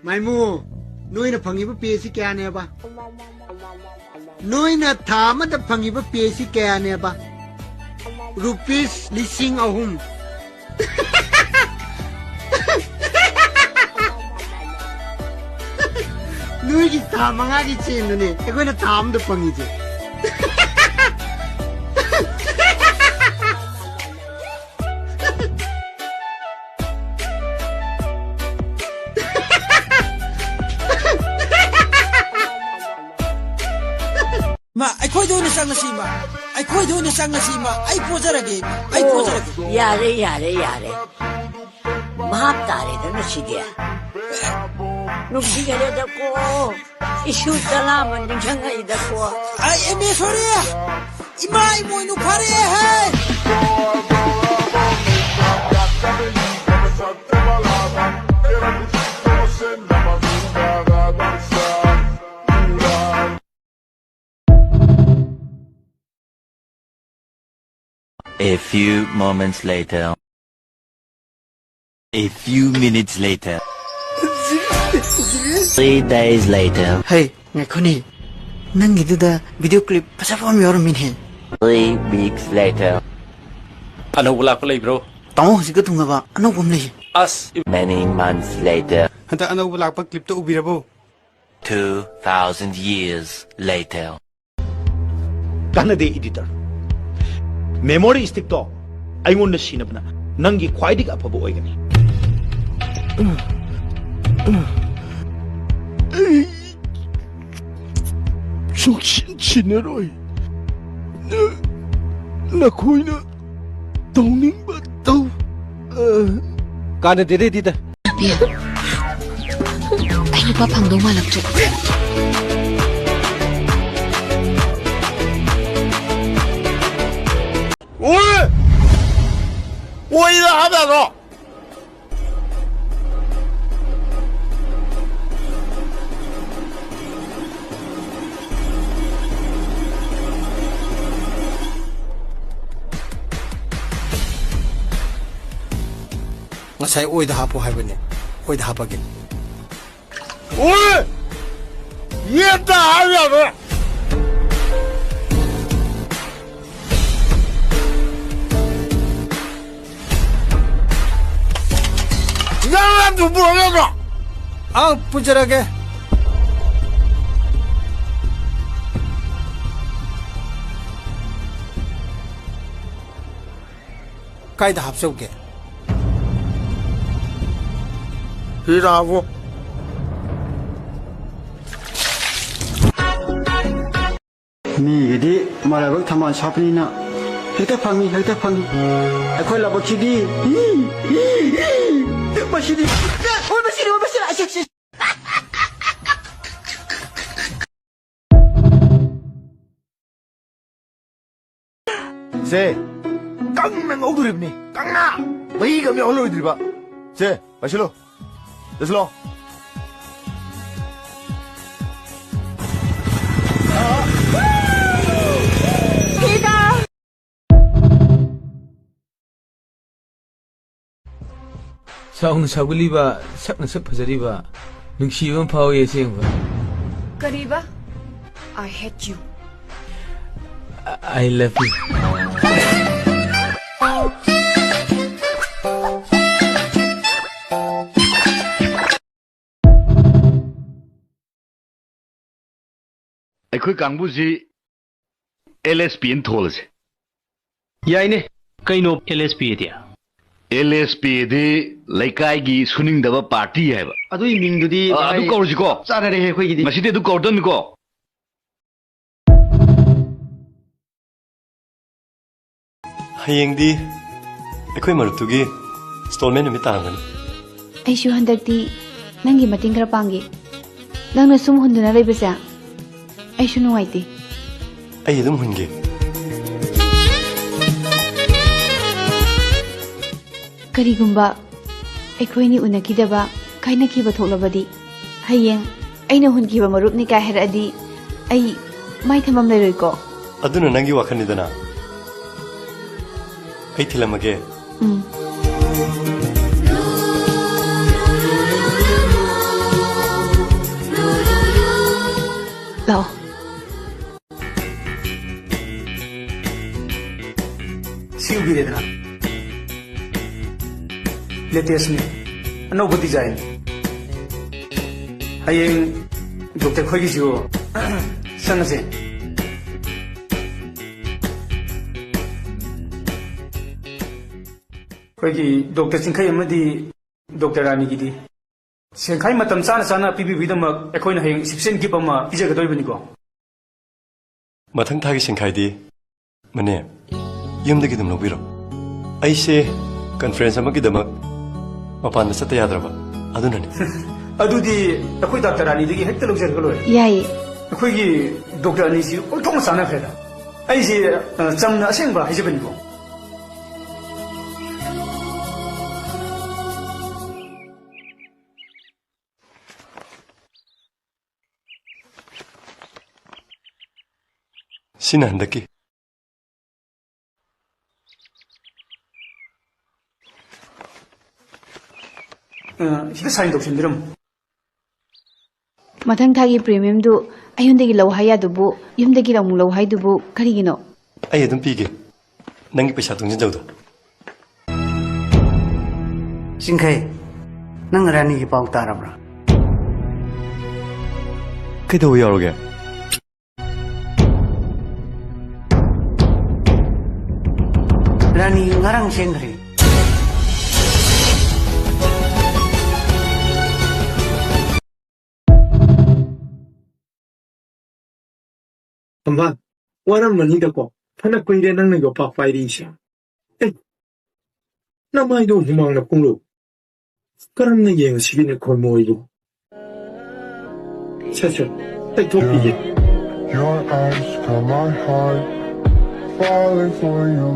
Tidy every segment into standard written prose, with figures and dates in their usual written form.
Maimu, noi na phangi ba pesi kya ne ba? Noi na thama da phangi ba pesi kya ne ba? Rupees lising ahum. Noi ki thama nga ki chen ne, ekoi na tham da phangi je. Ma, ai khoi do ni sang si ma. Ai khoi do ni sang si ma. Ai pozarage. Ai pozarage. Yare. Mahap tare da na sige. Nugsi gare da ko. Ishu salaman ding sangai da ko. Ai eme sore. Imai moi nu phare hai. A few moments later. A few minutes later. 3 days later. Hey, ngakoni. Nangi da video clip pasapam yor minhe. 3 weeks later. Ano wala ko lay bro? Tamo siga tunga ba. Ano kumli? As Many months later. hanta ano wala pa clip to ubira bo. 2,000 years later. Kanade editor. Memory stick to aingon na sinabna nangi khwaidik afabo oigani Jokshin chineroi na khoina tongning ba to Kana dire dita. Bia. Ay lupa pangdong malakcho.我一直还在说。 Ngasai oi da hapo haibane. Oi da hapagin. 喂，也打呀子。 Jangan tu boleh tak? Ang pozarage. Kai da hapsoge. Hirafu. Mi gede malabak thaman shapni na. Hekta phangi. Ekoi labak chidi. Masih asyik. 제 깡랑 어그립니 깡나 뭐이가 몇 얼로 들봐 제 마실로 됐어 Saung saguliba sakna sak phajariba nungsiba phau ye sengba Kariba? I hate you. I love you ꯑꯩꯈꯣꯏ ꯀꯥꯡꯕꯨꯁꯤ LSPN ꯊꯣꯜꯂꯁꯦ ꯌꯥꯏꯅꯦ ꯀꯩꯅꯣ LSP ꯗꯤ LSP ꯗꯤ ꯂꯩꯀꯥꯏꯒꯤ ꯁꯨꯅꯤꯡꯗꯕ party ꯍꯥꯏꯕ ꯑꯗꯨꯒꯤ ꯃꯤꯡꯗꯨꯗꯤ ꯑꯗꯨ ꯀꯧꯔꯁꯤꯀꯣ ꯆꯥꯅꯔꯦ ꯑꯩꯈꯣꯏꯒꯤꯗꯤ ꯃꯁꯤꯗꯤ ꯑꯗꯨ ꯀꯧꯔꯗꯝꯅꯤꯀꯣ ꯍꯌꯦꯡꯗꯤ ꯑꯩꯈꯣꯏ ꯃꯔꯨꯞꯇꯨꯒꯤ ꯏꯟꯁꯇꯣꯜꯃꯦꯟ ꯅꯨꯃꯤꯠ ꯇꯥꯔꯝꯒꯅꯤ ꯑꯩꯁꯨ ꯍꯟꯗꯛꯇꯤ ꯅꯪꯒꯤ ꯃꯇꯦꯡ ꯈꯔ ꯄꯥꯡꯒꯦ. ꯅꯪꯅ ꯁꯨꯝ ꯍꯨꯟꯗꯨꯅ ꯂꯩꯕꯁꯦ ꯑꯩꯁꯨ ꯅꯨꯡꯉꯥꯏꯇꯦ. ꯑꯩ ꯑꯗꯨꯝ ꯍꯨꯟꯒꯦ. ꯀꯔꯤꯒꯨꯝꯕ ꯑꯩꯈꯣꯏꯅꯤ ꯎꯅꯈꯤꯗꯕ ꯀꯥꯏꯅꯈꯤꯕ ꯊꯣꯛꯂꯕꯗꯤ ꯍꯌꯦꯡ ꯑꯩꯅ ꯍꯨꯟꯈꯤꯕ ꯃꯔꯨꯞꯅꯤ ꯀꯥꯏ ꯍꯥꯏꯔꯛꯑꯗꯤ ꯑꯩ ꯃꯥꯏ ꯊꯝꯐꯝ ꯂꯩꯔꯣꯏꯀꯣ. ꯑꯗꯨꯅ ꯅꯪꯒꯤ ꯋꯥꯈꯜꯅꯤꯗꯅ. ꯑꯩ ꯊꯤꯜꯂꯝꯃꯒꯦ. ꯂꯦꯇꯦꯁꯅꯤ ꯑꯅꯧꯕ ꯗꯤꯖꯥꯏꯟ ꯍꯌꯦꯡ ꯗꯣꯛꯇꯔ ꯈꯣꯏꯒꯤꯁꯨ ꯆꯪꯉꯁꯦ ꯑꯩꯈꯣꯏꯒꯤ ꯗꯣꯛꯇꯔ ꯆꯤꯡꯈꯩ ꯑꯃꯗꯤ ꯗꯣꯛꯇꯔ ꯔꯥꯅꯤꯒꯤꯗꯤ ꯁꯦꯟꯈꯥꯏ ꯃꯇꯝ ꯆꯥꯅ ꯆꯥꯅ ꯄꯤꯕꯤꯕꯒꯤꯗꯃꯛ ꯑꯩꯈꯣꯏꯅ ꯍꯌꯦꯡ ꯔꯤꯁꯤꯞꯁꯟ ꯒꯤꯐ ꯑꯃ ꯄꯤꯖꯒꯗꯧꯔꯤꯕꯅꯤꯀꯣ ꯃꯊꯪ ꯊꯥꯒꯤ ꯁꯤꯡꯈꯥꯏꯗꯤ ꯃꯅꯦ ꯌꯨꯝꯗꯒꯤ ꯑꯗꯨꯝ ꯂꯧꯕꯤꯔꯣ ꯑꯩꯁꯦ ꯀꯟꯐꯔꯦꯟꯁ ꯑꯃꯒꯤꯗꯃꯛ ꯃꯄꯥꯟꯗ ꯆꯠꯇ ꯌꯥꯗ꯭ꯔꯕ ꯑꯗꯨꯅꯅꯤ ꯑꯗꯨꯗꯤ ꯑꯩꯈꯣꯏ ꯗꯣꯛꯇꯔ ꯔꯥꯅꯤꯗꯒꯤ ꯍꯦꯛꯇ ꯂꯧꯖꯔꯒ ꯂꯣꯏꯔꯦ ꯌꯥꯏꯌꯦ ꯑꯩꯈꯣꯏꯒꯤ ꯗꯣꯛꯇꯔ ꯑꯅꯤꯁꯤ ꯑꯣꯟꯊꯣꯛꯅ ꯆꯥꯟꯅꯈ꯭ꯔꯦꯗ ꯑꯩꯁꯦ ꯆꯝꯅ ꯑꯁꯦꯡꯕ ꯍꯥꯏꯖꯕꯅꯤꯀꯣ ꯁꯤꯅ ꯍꯟꯗꯛꯀꯤ ꯁꯤꯗ ꯁꯥꯏꯟ ꯇꯧꯁꯤꯟꯕꯤꯔꯝꯃꯨ ꯃꯊꯪ ꯊꯥꯒꯤ ꯄ꯭ꯔꯤꯃꯤꯌꯝꯗꯨ ꯑꯩꯉꯣꯟꯗꯒꯤ ꯂꯧ ꯍꯥꯏ ꯌꯥꯗꯨꯕꯨ ꯌꯨꯝꯗꯒꯤ ꯑꯃꯨꯛ ꯂꯧ ꯍꯥꯏꯗꯨꯕꯨ ꯀꯔꯤꯒꯤꯅꯣ ꯑꯩ ꯑꯗꯨꯝ ꯄꯤꯒꯦ ꯅꯪꯒꯤ ꯄꯩꯁꯥ ꯇꯨꯡꯁꯤꯟꯖꯧꯗꯣ ꯆꯤꯡꯈꯩ ꯅꯪ ꯔꯥꯅꯤꯒꯤ ꯄꯥꯎ ꯇꯥꯔꯕ꯭ꯔꯥ ꯀꯩꯗꯧꯕ ꯌꯥꯎꯔꯒꯦ ꯔꯥꯅꯤ ꯉꯔꯥꯡ ꯆꯦꯟꯈ꯭ꯔꯦ ꯑꯃ ꯋꯥꯔꯝꯃꯅꯤꯗꯀꯣ ꯐꯅ ꯀꯨꯏꯔꯦ ꯅꯪꯅ ꯌꯣꯄꯥꯛ ꯄꯥꯏꯔꯤꯁꯦ ꯅꯃꯥꯏꯗꯣ ꯍꯨꯃꯥꯡꯅ ꯄꯨꯡꯂꯨ ꯀꯔꯝꯅ ꯌꯦꯡꯉꯁꯤꯒꯦꯅꯦ ꯈꯣꯏꯃꯣꯏꯕꯨ ꯁꯠ ꯇꯩꯊꯣꯛꯄꯤꯒꯦ Your eyes got my heart falling for you.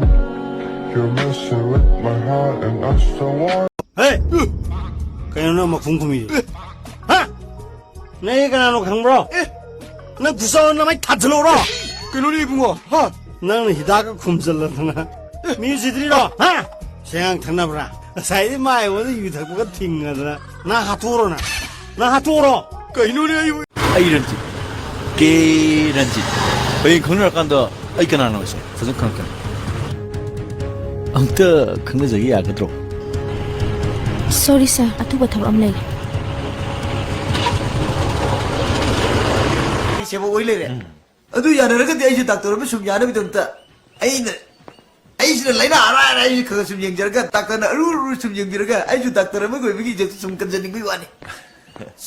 You're messing with my heart and I still want. Hey! Kaya na magfungkumi. Ha? Nay ka na no kangbro? Nang pusaw na may tatlo ro. Kailan ni bungo? Ha? Nang hidaga kumsal na. Music ro. Ha? Sayang thana bra. Sai mai wo yu thak ba tinga na. Na haturo na. Na haturo. Kailan ni ayu? Ay Ranjit. Ke Ranjit. Hoy khunra kanda ai kana na se. Fazan khang kan. Amta khangna jagi ya gadro. Sorry sir atuba thab am lei ꯁꯦꯕ ꯑꯣꯏ ꯂꯩꯔꯦ ꯑꯗꯨ ꯌꯥꯅꯔꯒꯗꯤ ꯑꯩꯁꯨ doctor ꯑꯃ ꯁꯨꯝ ꯌꯥꯅꯕꯒꯤꯗꯃꯛꯇ ꯑꯩꯁꯤꯅ ꯂꯩꯅꯥ ꯑꯔꯥꯏ ꯑꯔꯥꯏ ꯈꯔ ꯁꯨꯝ ꯌꯦꯡꯖꯔꯒ ꯗꯥꯛꯇꯔꯅ ꯑꯔꯨ ꯁꯨꯝ ꯌꯦꯡꯕꯤꯔꯒ ꯑꯩꯁꯨ ꯗꯥꯛꯇꯔ ꯑꯃ ꯑꯣꯏꯕꯒꯤ ꯏꯖꯠꯇꯨ ꯁꯨꯝ ꯀꯟꯖꯅꯤꯡꯕꯒꯤ ꯋꯥꯅꯤ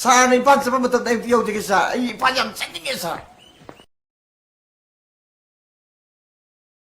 ꯁꯥꯔꯅ ꯏꯝꯐꯥꯜ ꯆꯠꯄ ꯃꯇꯝꯗ ꯑꯩ ꯌꯧꯖꯒꯦ ꯁꯥꯔ ꯑꯩ ꯏꯝꯐꯥꯜ ꯌꯥꯝ ꯆꯠꯅꯤꯡꯉꯦ ꯁꯥꯔ